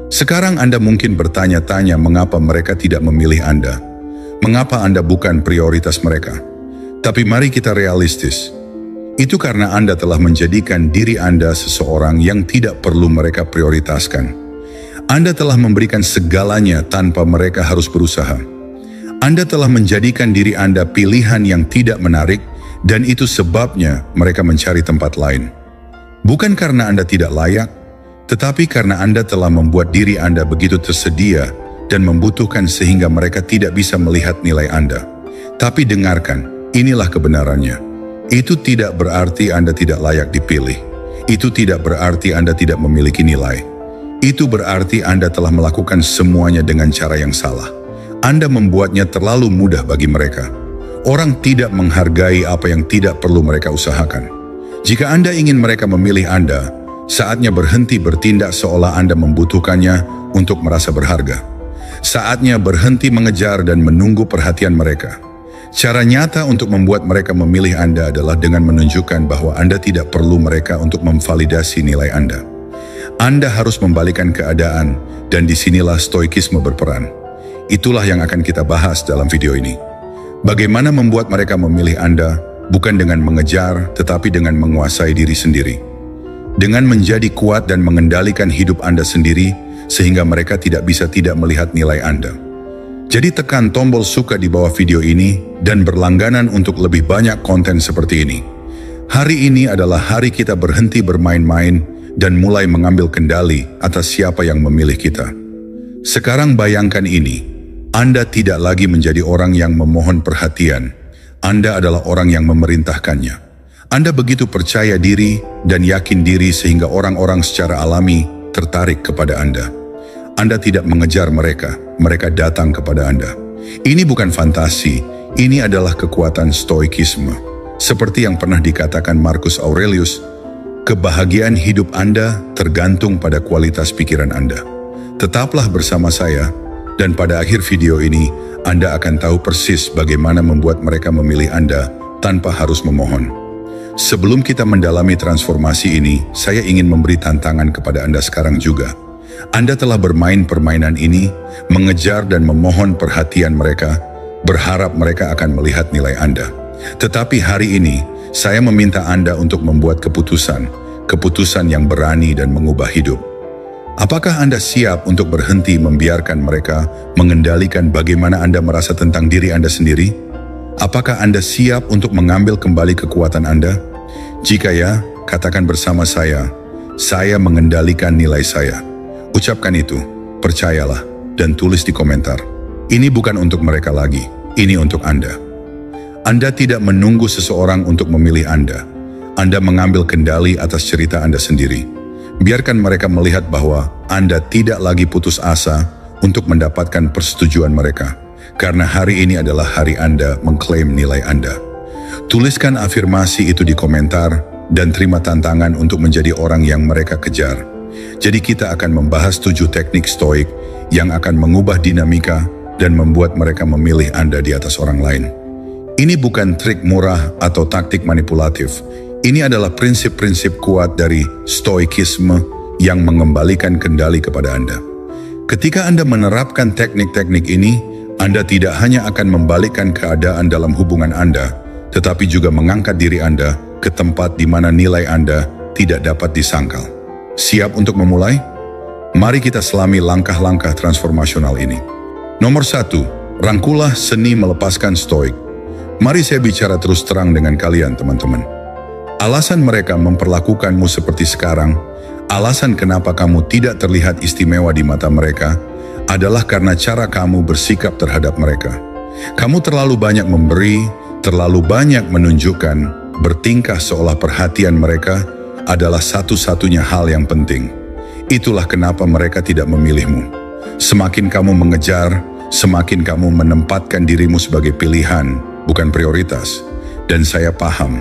Sekarang Anda mungkin bertanya-tanya mengapa mereka tidak memilih Anda. Mengapa Anda bukan prioritas mereka? Tapi mari kita realistis. Itu karena Anda telah menjadikan diri Anda seseorang yang tidak perlu mereka prioritaskan. Anda telah memberikan segalanya tanpa mereka harus berusaha. Anda telah menjadikan diri Anda pilihan yang tidak menarik, dan itu sebabnya mereka mencari tempat lain. Bukan karena Anda tidak layak, tetapi karena Anda telah membuat diri Anda begitu tersedia dan membutuhkan sehingga mereka tidak bisa melihat nilai Anda. Tapi dengarkan, inilah kebenarannya. Itu tidak berarti Anda tidak layak dipilih. Itu tidak berarti Anda tidak memiliki nilai. Itu berarti Anda telah melakukan semuanya dengan cara yang salah. Anda membuatnya terlalu mudah bagi mereka. Orang tidak menghargai apa yang tidak perlu mereka usahakan. Jika Anda ingin mereka memilih Anda, saatnya berhenti bertindak seolah Anda membutuhkannya untuk merasa berharga. Saatnya berhenti mengejar dan menunggu perhatian mereka. Cara nyata untuk membuat mereka memilih Anda adalah dengan menunjukkan bahwa Anda tidak perlu mereka untuk memvalidasi nilai Anda. Anda harus membalikkan keadaan, dan disinilah stoikisme berperan. Itulah yang akan kita bahas dalam video ini. Bagaimana membuat mereka memilih Anda, bukan dengan mengejar, tetapi dengan menguasai diri sendiri. Dengan menjadi kuat dan mengendalikan hidup Anda sendiri, sehingga mereka tidak bisa tidak melihat nilai Anda. Jadi tekan tombol suka di bawah video ini dan berlangganan untuk lebih banyak konten seperti ini. Hari ini adalah hari kita berhenti bermain-main dan mulai mengambil kendali atas siapa yang memilih kita. Sekarang bayangkan ini, Anda tidak lagi menjadi orang yang memohon perhatian. Anda adalah orang yang memerintahkannya. Anda begitu percaya diri dan yakin diri sehingga orang-orang secara alami tertarik kepada Anda. Anda tidak mengejar mereka, mereka datang kepada Anda. Ini bukan fantasi, ini adalah kekuatan stoikisme. Seperti yang pernah dikatakan Marcus Aurelius, kebahagiaan hidup Anda tergantung pada kualitas pikiran Anda. Tetaplah bersama saya, dan pada akhir video ini, Anda akan tahu persis bagaimana membuat mereka memilih Anda tanpa harus memohon. Sebelum kita mendalami transformasi ini, saya ingin memberi tantangan kepada Anda sekarang juga. Anda telah bermain permainan ini, mengejar dan memohon perhatian mereka, berharap mereka akan melihat nilai Anda. Tetapi hari ini, saya meminta Anda untuk membuat keputusan yang berani dan mengubah hidup. Apakah Anda siap untuk berhenti membiarkan mereka mengendalikan bagaimana Anda merasa tentang diri Anda sendiri? Apakah Anda siap untuk mengambil kembali kekuatan Anda? Jika ya, katakan bersama saya mengendalikan nilai saya. Ucapkan itu, percayalah, dan tulis di komentar. Ini bukan untuk mereka lagi, ini untuk Anda. Anda tidak menunggu seseorang untuk memilih Anda. Anda mengambil kendali atas cerita Anda sendiri. Biarkan mereka melihat bahwa Anda tidak lagi putus asa untuk mendapatkan persetujuan mereka. Karena hari ini adalah hari Anda mengklaim nilai Anda. Tuliskan afirmasi itu di komentar dan terima tantangan untuk menjadi orang yang mereka kejar. Jadi kita akan membahas 7 teknik stoik yang akan mengubah dinamika dan membuat mereka memilih Anda di atas orang lain. Ini bukan trik murah atau taktik manipulatif. Ini adalah prinsip-prinsip kuat dari stoikisme yang mengembalikan kendali kepada Anda. Ketika Anda menerapkan teknik-teknik ini, Anda tidak hanya akan membalikkan keadaan dalam hubungan Anda, tetapi juga mengangkat diri Anda ke tempat di mana nilai Anda tidak dapat disangkal. Siap untuk memulai? Mari kita selami langkah-langkah transformasional ini. Nomor 1, rangkulah seni melepaskan stoik. Mari saya bicara terus terang dengan kalian, teman-teman. Alasan mereka memperlakukanmu seperti sekarang, alasan kenapa kamu tidak terlihat istimewa di mata mereka, adalah karena cara kamu bersikap terhadap mereka. Kamu terlalu banyak memberi, terlalu banyak menunjukkan, bertingkah seolah perhatian mereka adalah satu-satunya hal yang penting. Itulah kenapa mereka tidak memilihmu. Semakin kamu mengejar, semakin kamu menempatkan dirimu sebagai pilihan, bukan prioritas. Dan saya paham,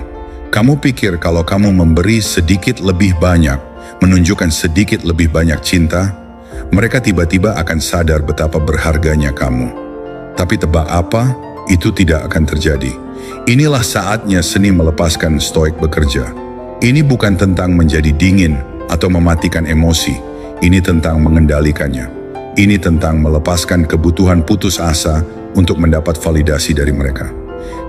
kamu pikir kalau kamu memberi sedikit lebih banyak, menunjukkan sedikit lebih banyak cinta, mereka tiba-tiba akan sadar betapa berharganya kamu. Tapi tebak apa? Itu tidak akan terjadi. Inilah saatnya seni melepaskan stoik bekerja. Ini bukan tentang menjadi dingin atau mematikan emosi. Ini tentang mengendalikannya. Ini tentang melepaskan kebutuhan putus asa untuk mendapat validasi dari mereka.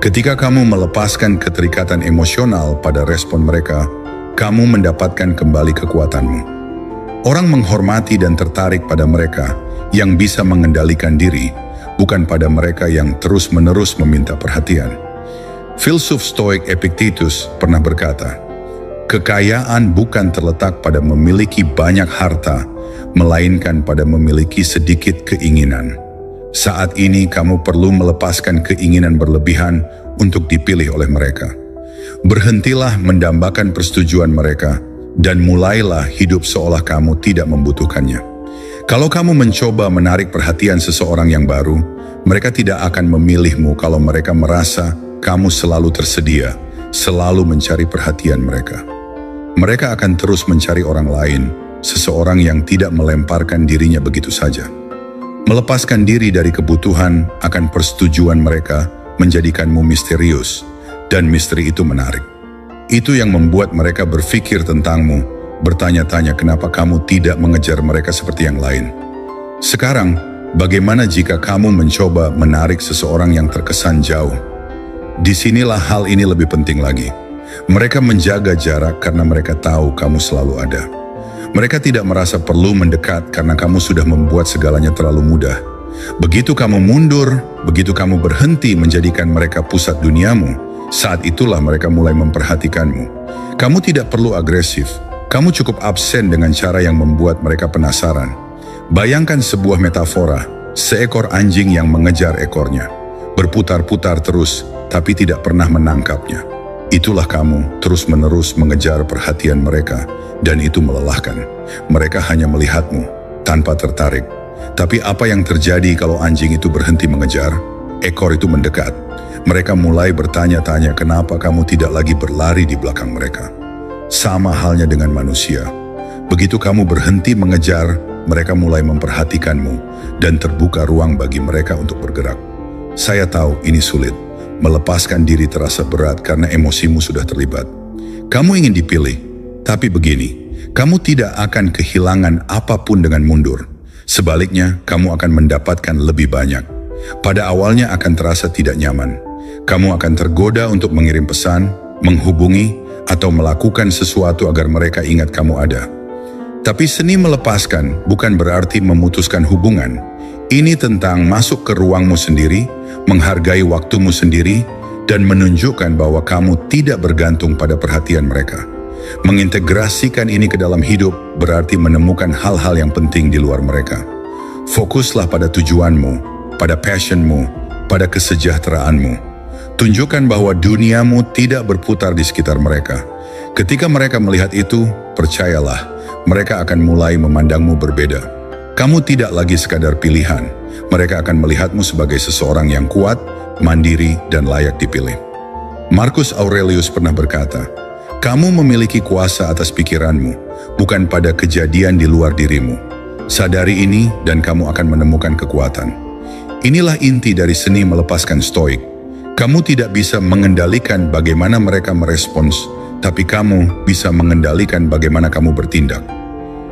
Ketika kamu melepaskan keterikatan emosional pada respon mereka, kamu mendapatkan kembali kekuatanmu. Orang menghormati dan tertarik pada mereka yang bisa mengendalikan diri, bukan pada mereka yang terus-menerus meminta perhatian. Filsuf Stoik Epictetus pernah berkata, "Kekayaan bukan terletak pada memiliki banyak harta, melainkan pada memiliki sedikit keinginan." Saat ini kamu perlu melepaskan keinginan berlebihan untuk dipilih oleh mereka. Berhentilah mendambakan persetujuan mereka dan mulailah hidup seolah kamu tidak membutuhkannya. Kalau kamu mencoba menarik perhatian seseorang yang baru, mereka tidak akan memilihmu kalau mereka merasa kamu selalu tersedia, selalu mencari perhatian mereka. Mereka akan terus mencari orang lain, seseorang yang tidak melemparkan dirinya begitu saja. Melepaskan diri dari kebutuhan akan persetujuan mereka menjadikanmu misterius, dan misteri itu menarik. Itu yang membuat mereka berpikir tentangmu, bertanya-tanya kenapa kamu tidak mengejar mereka seperti yang lain. Sekarang, bagaimana jika kamu mencoba menarik seseorang yang terkesan jauh? Disinilah hal ini lebih penting lagi. Mereka menjaga jarak karena mereka tahu kamu selalu ada. Mereka tidak merasa perlu mendekat karena kamu sudah membuat segalanya terlalu mudah. Begitu kamu mundur, begitu kamu berhenti menjadikan mereka pusat duniamu, saat itulah mereka mulai memperhatikanmu. Kamu tidak perlu agresif, kamu cukup absen dengan cara yang membuat mereka penasaran. Bayangkan sebuah metafora, seekor anjing yang mengejar ekornya, berputar-putar terus, tapi tidak pernah menangkapnya. Itulah kamu terus-menerus mengejar perhatian mereka, dan itu melelahkan. Mereka hanya melihatmu, tanpa tertarik. Tapi apa yang terjadi kalau anjing itu berhenti mengejar? Ekor itu mendekat. Mereka mulai bertanya-tanya kenapa kamu tidak lagi berlari di belakang mereka. Sama halnya dengan manusia. Begitu kamu berhenti mengejar, mereka mulai memperhatikanmu, dan terbuka ruang bagi mereka untuk bergerak. Saya tahu ini sulit. Melepaskan diri terasa berat karena emosimu sudah terlibat. Kamu ingin dipilih, tapi begini, kamu tidak akan kehilangan apapun dengan mundur. Sebaliknya, kamu akan mendapatkan lebih banyak. Pada awalnya akan terasa tidak nyaman. Kamu akan tergoda untuk mengirim pesan, menghubungi, atau melakukan sesuatu agar mereka ingat kamu ada. Tapi seni melepaskan bukan berarti memutuskan hubungan. Ini tentang masuk ke ruangmu sendiri, menghargai waktumu sendiri, dan menunjukkan bahwa kamu tidak bergantung pada perhatian mereka. Mengintegrasikan ini ke dalam hidup berarti menemukan hal-hal yang penting di luar mereka. Fokuslah pada tujuanmu, pada passionmu, pada kesejahteraanmu. Tunjukkan bahwa duniamu tidak berputar di sekitar mereka. Ketika mereka melihat itu, percayalah, mereka akan mulai memandangmu berbeda. Kamu tidak lagi sekadar pilihan. Mereka akan melihatmu sebagai seseorang yang kuat, mandiri, dan layak dipilih. Marcus Aurelius pernah berkata, "Kamu memiliki kuasa atas pikiranmu, bukan pada kejadian di luar dirimu. Sadari ini dan kamu akan menemukan kekuatan." Inilah inti dari seni melepaskan stoik. Kamu tidak bisa mengendalikan bagaimana mereka merespons, tapi kamu bisa mengendalikan bagaimana kamu bertindak.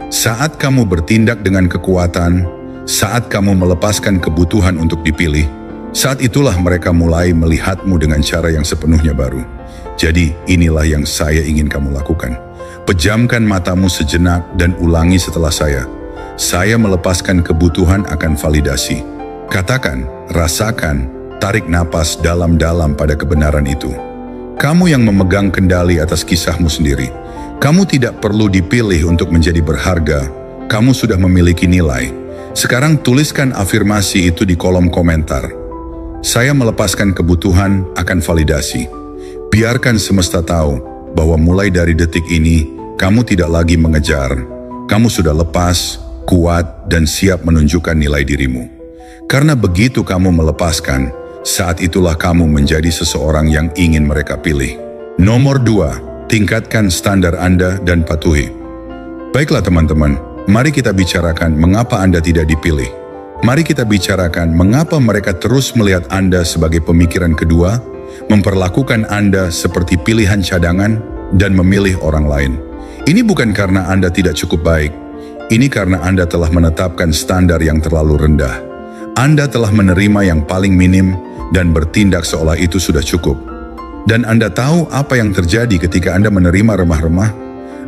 Saat kamu bertindak dengan kekuatan, saat kamu melepaskan kebutuhan untuk dipilih, saat itulah mereka mulai melihatmu dengan cara yang sepenuhnya baru. Jadi inilah yang saya ingin kamu lakukan. Pejamkan matamu sejenak dan ulangi setelah saya. Saya melepaskan kebutuhan akan validasi. Katakan, rasakan, tarik napas dalam-dalam pada kebenaran itu. Kamu yang memegang kendali atas kisahmu sendiri. Kamu tidak perlu dipilih untuk menjadi berharga. Kamu sudah memiliki nilai. Sekarang tuliskan afirmasi itu di kolom komentar. Saya melepaskan kebutuhan akan validasi. Biarkan semesta tahu bahwa mulai dari detik ini, kamu tidak lagi mengejar. Kamu sudah lepas, kuat, dan siap menunjukkan nilai dirimu. Karena begitu kamu melepaskan, saat itulah kamu menjadi seseorang yang ingin mereka pilih. Nomor 2. Tingkatkan standar Anda dan patuhi. Baiklah teman-teman, mari kita bicarakan mengapa Anda tidak dipilih. Mari kita bicarakan mengapa mereka terus melihat Anda sebagai pemikiran kedua, memperlakukan Anda seperti pilihan cadangan, dan memilih orang lain. Ini bukan karena Anda tidak cukup baik. Ini karena Anda telah menetapkan standar yang terlalu rendah. Anda telah menerima yang paling minim dan bertindak seolah itu sudah cukup. Dan Anda tahu apa yang terjadi ketika Anda menerima remah-remah?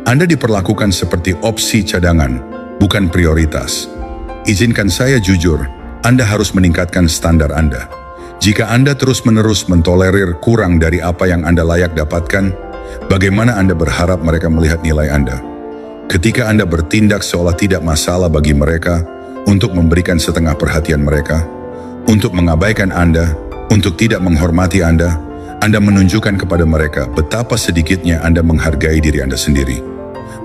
Anda diperlakukan seperti opsi cadangan, bukan prioritas. Izinkan saya jujur, Anda harus meningkatkan standar Anda. Jika Anda terus-menerus mentolerir kurang dari apa yang Anda layak dapatkan, bagaimana Anda berharap mereka melihat nilai Anda? Ketika Anda bertindak seolah tidak masalah bagi mereka, untuk memberikan setengah perhatian mereka, untuk mengabaikan Anda, untuk tidak menghormati Anda menunjukkan kepada mereka betapa sedikitnya Anda menghargai diri Anda sendiri.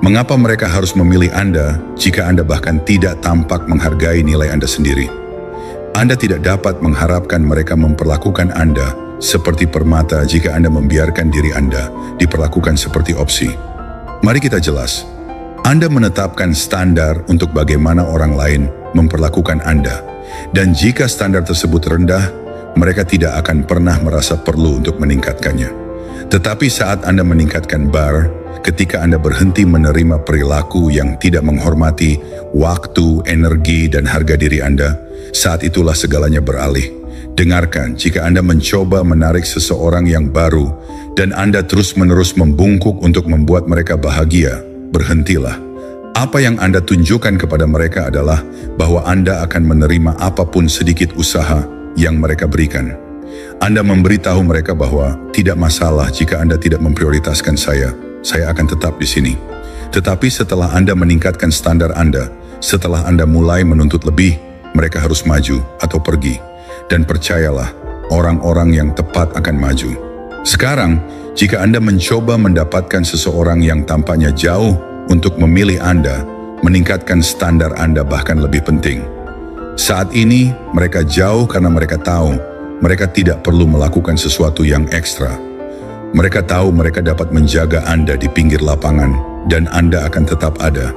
Mengapa mereka harus memilih Anda jika Anda bahkan tidak tampak menghargai nilai Anda sendiri? Anda tidak dapat mengharapkan mereka memperlakukan Anda seperti permata jika Anda membiarkan diri Anda diperlakukan seperti opsi. Mari kita jelas. Anda menetapkan standar untuk bagaimana orang lain memperlakukan Anda. Dan jika standar tersebut rendah, mereka tidak akan pernah merasa perlu untuk meningkatkannya. Tetapi saat Anda meningkatkan bar, ketika Anda berhenti menerima perilaku yang tidak menghormati waktu, energi, dan harga diri Anda, saat itulah segalanya beralih. Dengarkan, jika Anda mencoba menarik seseorang yang baru, dan Anda terus-menerus membungkuk untuk membuat mereka bahagia, berhentilah. Apa yang Anda tunjukkan kepada mereka adalah bahwa Anda akan menerima apapun sedikit usaha yang mereka berikan. Anda memberitahu mereka bahwa tidak masalah jika Anda tidak memprioritaskan saya akan tetap di sini. Tetapi setelah Anda meningkatkan standar Anda, setelah Anda mulai menuntut lebih, mereka harus maju atau pergi. Dan percayalah, orang-orang yang tepat akan maju. Sekarang, jika Anda mencoba mendapatkan seseorang yang tampaknya jauh untuk memilih Anda, meningkatkan standar Anda bahkan lebih penting. Saat ini, mereka jauh karena mereka tahu mereka tidak perlu melakukan sesuatu yang ekstra. Mereka tahu mereka dapat menjaga Anda di pinggir lapangan dan Anda akan tetap ada.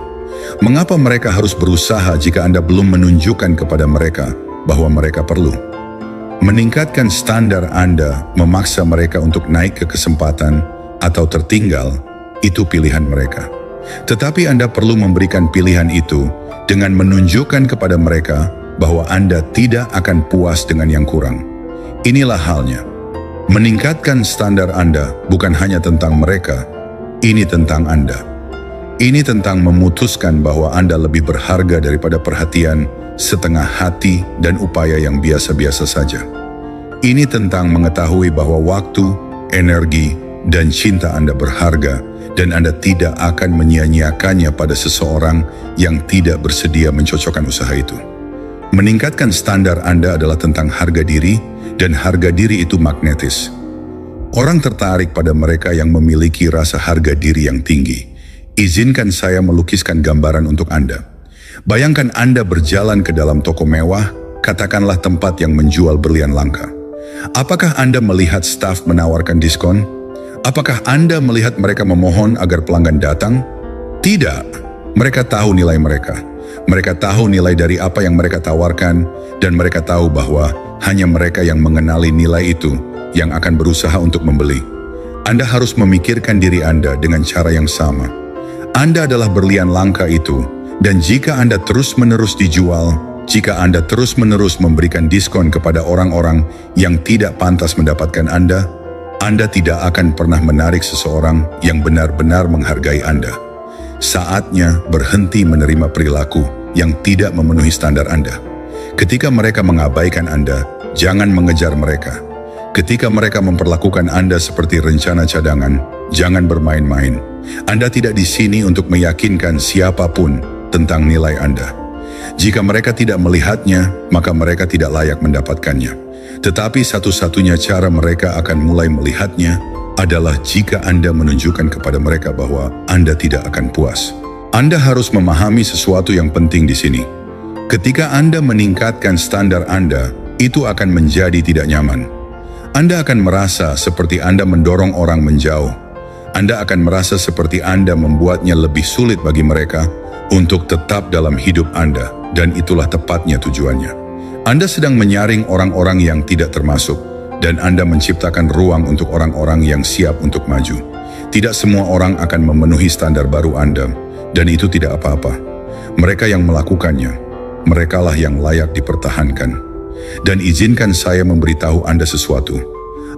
Mengapa mereka harus berusaha jika Anda belum menunjukkan kepada mereka bahwa mereka perlu? Meningkatkan standar Anda memaksa mereka untuk naik ke kesempatan atau tertinggal, itu pilihan mereka. Tetapi Anda perlu memberikan pilihan itu dengan menunjukkan kepada mereka bahwa Anda tidak akan puas dengan yang kurang. Inilah halnya. Meningkatkan standar Anda bukan hanya tentang mereka, ini tentang Anda. Ini tentang memutuskan bahwa Anda lebih berharga daripada perhatian, setengah hati, dan upaya yang biasa-biasa saja. Ini tentang mengetahui bahwa waktu, energi, dan cinta Anda berharga, dan Anda tidak akan menyia-nyiakannya pada seseorang yang tidak bersedia mencocokkan usaha itu. Meningkatkan standar Anda adalah tentang harga diri, dan harga diri itu magnetis. Orang tertarik pada mereka yang memiliki rasa harga diri yang tinggi. Izinkan saya melukiskan gambaran untuk Anda. Bayangkan Anda berjalan ke dalam toko mewah, katakanlah tempat yang menjual berlian langka. Apakah Anda melihat staf menawarkan diskon? Apakah Anda melihat mereka memohon agar pelanggan datang? Tidak. Mereka tahu nilai mereka. Mereka tahu nilai dari apa yang mereka tawarkan, dan mereka tahu bahwa hanya mereka yang mengenali nilai itu yang akan berusaha untuk membeli. Anda harus memikirkan diri Anda dengan cara yang sama. Anda adalah berlian langka itu, dan jika Anda terus-menerus dijual, jika Anda terus-menerus memberikan diskon kepada orang-orang yang tidak pantas mendapatkan Anda tidak akan pernah menarik seseorang yang benar-benar menghargai Anda. Saatnya berhenti menerima perilaku yang tidak memenuhi standar Anda. Ketika mereka mengabaikan Anda, jangan mengejar mereka. Ketika mereka memperlakukan Anda seperti rencana cadangan, jangan bermain-main. Anda tidak di sini untuk meyakinkan siapapun tentang nilai Anda. Jika mereka tidak melihatnya, maka mereka tidak layak mendapatkannya. Tetapi satu-satunya cara mereka akan mulai melihatnya adalah jika Anda menunjukkan kepada mereka bahwa Anda tidak akan puas. Anda harus memahami sesuatu yang penting di sini. Ketika Anda meningkatkan standar Anda, itu akan menjadi tidak nyaman. Anda akan merasa seperti Anda mendorong orang menjauh. Anda akan merasa seperti Anda membuatnya lebih sulit bagi mereka untuk tetap dalam hidup Anda, dan itulah tepatnya tujuannya. Anda sedang menyaring orang-orang yang tidak termasuk, dan Anda menciptakan ruang untuk orang-orang yang siap untuk maju. Tidak semua orang akan memenuhi standar baru Anda, dan itu tidak apa-apa. Mereka yang melakukannya, merekalah yang layak dipertahankan. Dan izinkan saya memberitahu Anda sesuatu.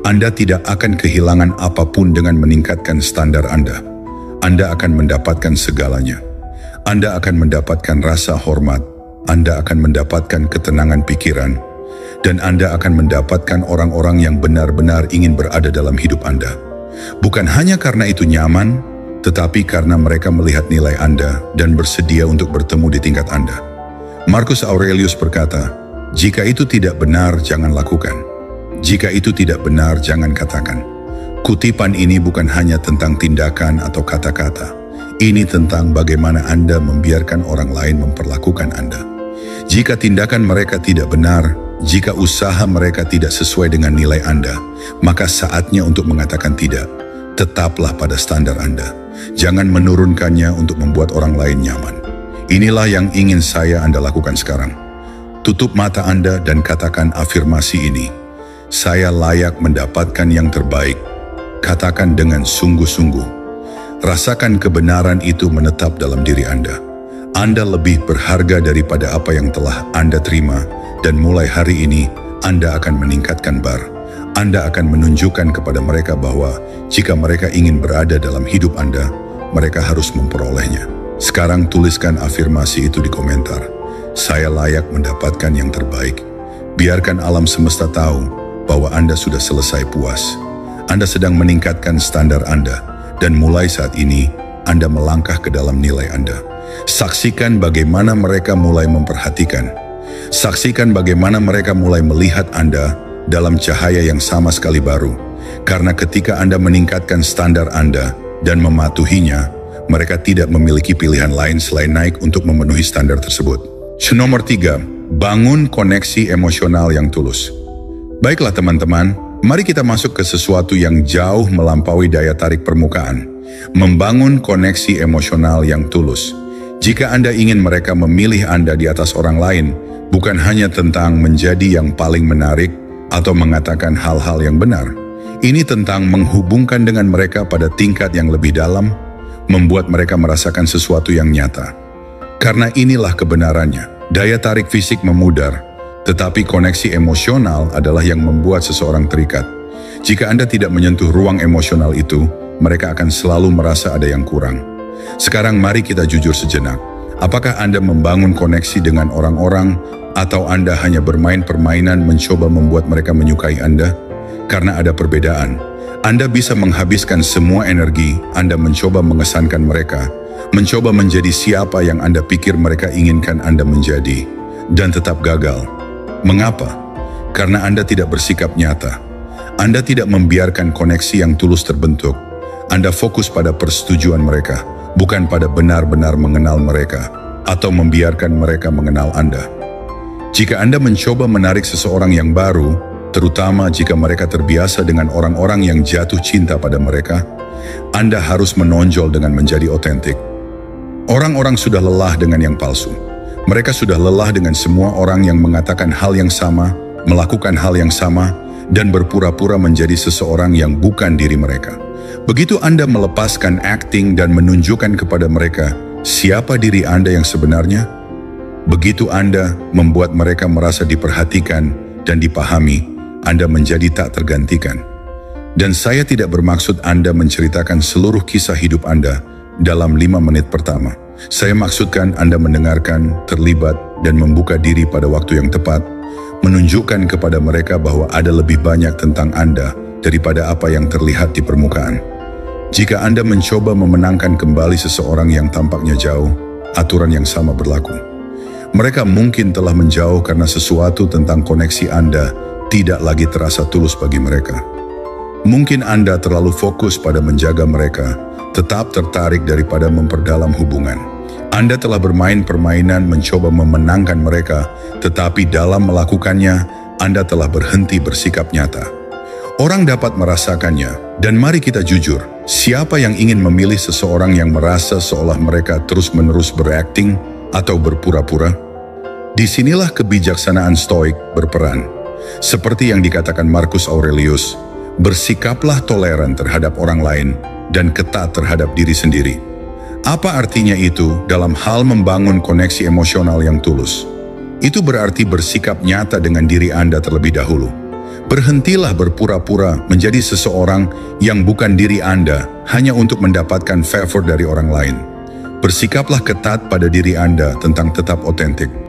Anda tidak akan kehilangan apapun dengan meningkatkan standar Anda. Anda akan mendapatkan segalanya. Anda akan mendapatkan rasa hormat. Anda akan mendapatkan ketenangan pikiran. Dan Anda akan mendapatkan orang-orang yang benar-benar ingin berada dalam hidup Anda. Bukan hanya karena itu nyaman, tetapi karena mereka melihat nilai Anda dan bersedia untuk bertemu di tingkat Anda. Marcus Aurelius berkata, "Jika itu tidak benar, jangan lakukan. Jika itu tidak benar, jangan katakan." Kutipan ini bukan hanya tentang tindakan atau kata-kata. Ini tentang bagaimana Anda membiarkan orang lain memperlakukan Anda. Jika tindakan mereka tidak benar, jika usaha mereka tidak sesuai dengan nilai Anda, maka saatnya untuk mengatakan tidak. Tetaplah pada standar Anda. Jangan menurunkannya untuk membuat orang lain nyaman. Inilah yang ingin Anda lakukan sekarang. Tutup mata Anda dan katakan afirmasi ini. Saya layak mendapatkan yang terbaik. Katakan dengan sungguh-sungguh. Rasakan kebenaran itu menetap dalam diri Anda. Anda lebih berharga daripada apa yang telah Anda terima, dan mulai hari ini Anda akan meningkatkan bar. Anda akan menunjukkan kepada mereka bahwa jika mereka ingin berada dalam hidup Anda, mereka harus memperolehnya. Sekarang tuliskan afirmasi itu di komentar. Saya layak mendapatkan yang terbaik. Biarkan alam semesta tahu bahwa Anda sudah selesai puas. Anda sedang meningkatkan standar Anda, dan mulai saat ini Anda melangkah ke dalam nilai Anda. Saksikan bagaimana mereka mulai memperhatikan. Saksikan bagaimana mereka mulai melihat Anda dalam cahaya yang sama sekali baru. Karena ketika Anda meningkatkan standar Anda dan mematuhinya, mereka tidak memiliki pilihan lain selain naik untuk memenuhi standar tersebut. Nomor 3, bangun koneksi emosional yang tulus. Baiklah teman-teman, mari kita masuk ke sesuatu yang jauh melampaui daya tarik permukaan. Membangun koneksi emosional yang tulus. Jika Anda ingin mereka memilih Anda di atas orang lain, bukan hanya tentang menjadi yang paling menarik atau mengatakan hal-hal yang benar. Ini tentang menghubungkan dengan mereka pada tingkat yang lebih dalam, membuat mereka merasakan sesuatu yang nyata. Karena inilah kebenarannya. Daya tarik fisik memudar, tetapi koneksi emosional adalah yang membuat seseorang terikat. Jika Anda tidak menyentuh ruang emosional itu, mereka akan selalu merasa ada yang kurang. Sekarang mari kita jujur sejenak. Apakah Anda membangun koneksi dengan orang-orang, atau Anda hanya bermain permainan mencoba membuat mereka menyukai Anda? Karena ada perbedaan. Anda bisa menghabiskan semua energi Anda mencoba mengesankan mereka, mencoba menjadi siapa yang Anda pikir mereka inginkan Anda menjadi, dan tetap gagal. Mengapa? Karena Anda tidak bersikap nyata. Anda tidak membiarkan koneksi yang tulus terbentuk. Anda fokus pada persetujuan mereka, bukan pada benar-benar mengenal mereka, atau membiarkan mereka mengenal Anda. Jika Anda mencoba menarik seseorang yang baru, terutama jika mereka terbiasa dengan orang-orang yang jatuh cinta pada mereka, Anda harus menonjol dengan menjadi otentik. Orang-orang sudah lelah dengan yang palsu. Mereka sudah lelah dengan semua orang yang mengatakan hal yang sama, melakukan hal yang sama, dan berpura-pura menjadi seseorang yang bukan diri mereka. Begitu Anda melepaskan acting dan menunjukkan kepada mereka siapa diri Anda yang sebenarnya, begitu Anda membuat mereka merasa diperhatikan dan dipahami, Anda menjadi tak tergantikan. Dan saya tidak bermaksud Anda menceritakan seluruh kisah hidup Anda dalam 5 menit pertama. Saya maksudkan Anda mendengarkan, terlibat, dan membuka diri pada waktu yang tepat, menunjukkan kepada mereka bahwa ada lebih banyak tentang Anda daripada apa yang terlihat di permukaan. Jika Anda mencoba memenangkan kembali seseorang yang tampaknya jauh, aturan yang sama berlaku. Mereka mungkin telah menjauh karena sesuatu tentang koneksi Anda tidak lagi terasa tulus bagi mereka. Mungkin Anda terlalu fokus pada menjaga mereka, tetap tertarik daripada memperdalam hubungan. Anda telah bermain permainan mencoba memenangkan mereka, tetapi dalam melakukannya, Anda telah berhenti bersikap nyata. Orang dapat merasakannya, dan mari kita jujur, siapa yang ingin memilih seseorang yang merasa seolah mereka terus-menerus berakting atau berpura-pura? Disinilah kebijaksanaan Stoik berperan. Seperti yang dikatakan Marcus Aurelius, bersikaplah toleran terhadap orang lain dan ketat terhadap diri sendiri. Apa artinya itu dalam hal membangun koneksi emosional yang tulus? Itu berarti bersikap nyata dengan diri Anda terlebih dahulu. Berhentilah berpura-pura menjadi seseorang yang bukan diri Anda hanya untuk mendapatkan favor dari orang lain. Bersikaplah ketat pada diri Anda tentang tetap otentik.